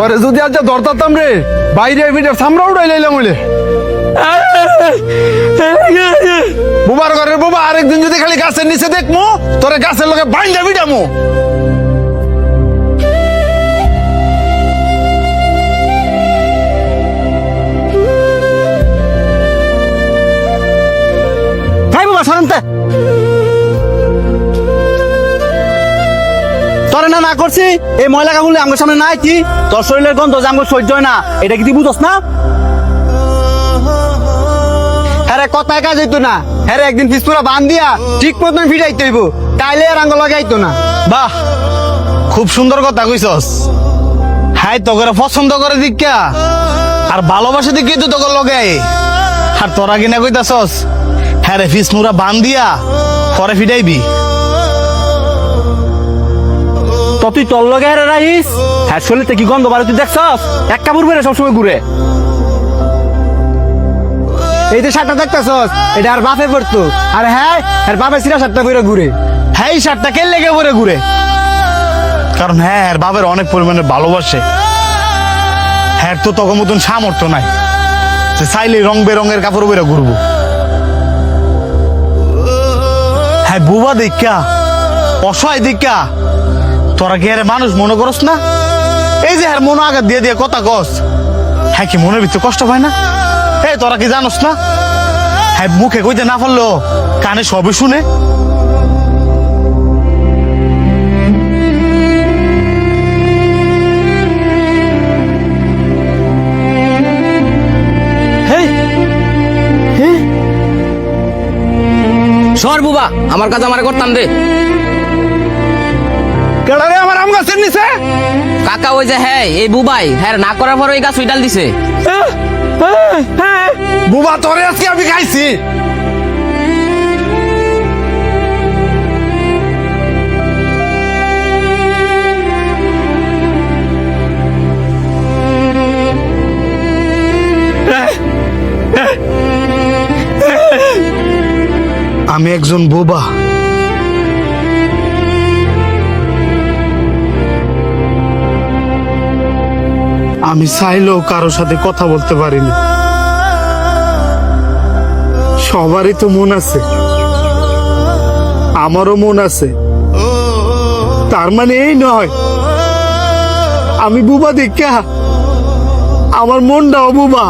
তোরে যদি আজ ধরতাম রে বাইরে ভিতরে সামরা উড়াই লাইলাম বলে বুবার ঘরের বাবা আরেকদিন যদি খালি গাছের নিচে দেখমু তোরে গাছের লোকে বাইন্দা বিডামু। ভাই বাবা সরন্তে তোরে না করছি এই ময়লা কাগুলি আমার সামনে নাই কি তোর শরীরের গন্ধ যে আমার সহ্য হয় না এটা কি তুই বুঝস না? হ্যাঁ কথায় কাজ হইতো না হ্যাঁ একদিন ফিসপুরা বান দিয়া ঠিক মতন ফিরাইতে হইব তাইলে আর আঙ্গ লাগাইতো না। বাহ খুব সুন্দর কথা কইছস। হাই তোকে পছন্দ করে দিকা আর ভালোবাসা দিকে তো তোকে লগে আর তোরা কিনা কইতাছস হ্যাঁ রে ফিস মুরা বান দিয়া পরে ফিরাইবি। তো তুই তোর লগে আর রাইস হ্যাঁ শরীরতে কি গন্ধ বাড়ি তুই দেখছস এক কাপড় বেড়ে সবসময় ঘুরে। এই যে শার্টটা দেখতেছস এটা আর বাপে পড়তো আর হ্যাঁ আর বাপে সিরা শার্টটা পরে ঘুরে। হ্যাঁ এই শার্টটা কে লেগে পরে ঘুরে কারণ হ্যাঁ আর বাবার অনেক পরিমাণে ভালোবাসে। হ্যাঁ তো তখন মতন সামর্থ্য নাই যে চাইলে রং বেরঙের কাপড় পরে ঘুরবো। হ্যাঁ বুবা দেখা অসহায় দেখা তোরা কি আরে মানুষ মনে করস না? এই যে হ্যাঁ মনে আঘাত দিয়ে দিয়ে কথা কস হ্যাঁ কি মনের ভিতরে কষ্ট পায় না? এই তোরা কি জানোস না হ্যাঁ মুখে কইতে না পারলো কানে সবে শুনে। সর বুবা আমার কাছে আমার করতাম দে। কেডা রে আমার আম গাছের নিচে? কাকা ওই যে হ্যাঁ এই বুবাই হ্যাঁ না করার পর ওই গাছ উইডাল দিছে। বুবা তোরে আজকে আমি খাইছি। আমি একজন বোবা। আমি চাইলেও কারোর সাথে কথা বলতে পারি না। সবারই তো মন আছে, আমারও মন আছে। তার মানে এই নয় আমি বুবা দেখা আমার মনটাও বুবা।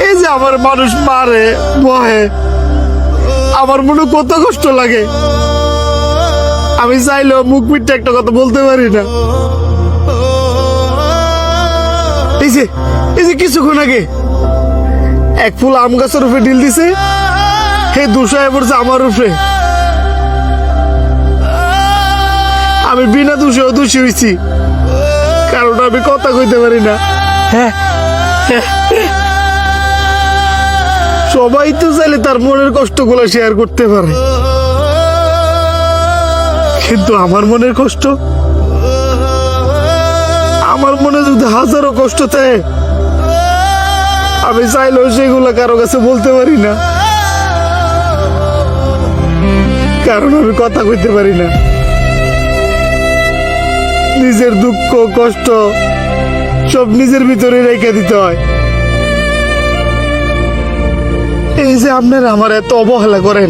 এই যে আমার মানুষ মারে বহে আমার মনে কত কষ্ট লাগে। আমি চাইলেও মুখ পিঠটা একটা কথা বলতে পারি না। এই যে কিছুক্ষণ আগে এক ফুল আম গাছের উপরে ঢিল দিছে হে দুশায় পড়ছে আমার উপরে। আমি বিনা দোষেও দোষী হয়েছি কারণ আমি কথা কইতে পারি না। সবাই তো চাইলে তার মনের কষ্টগুলো শেয়ার করতে পারে কিন্তু আমার মনের কষ্ট আমার মনে যদি হাজারো কষ্ট থাকে আমি চাইলেও সেগুলো কারো কাছে বলতে পারি না কারণ আমি কথা কইতে পারি না। নিজের দুঃখ কষ্ট সব নিজের ভিতরে রেখে দিতে হয়। এই যে আপনারা আমার এত অবহেলা করেন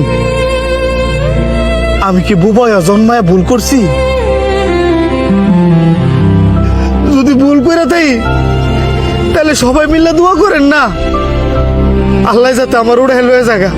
আমি কি বুবাইয়া জন্মায় ভুল করছি? যদি ভুল করে তাই তাহলে সবাই মিলে দোয়া করেন না আল্লাহ যাতে আমার উড়ে হেলবে জায়গা।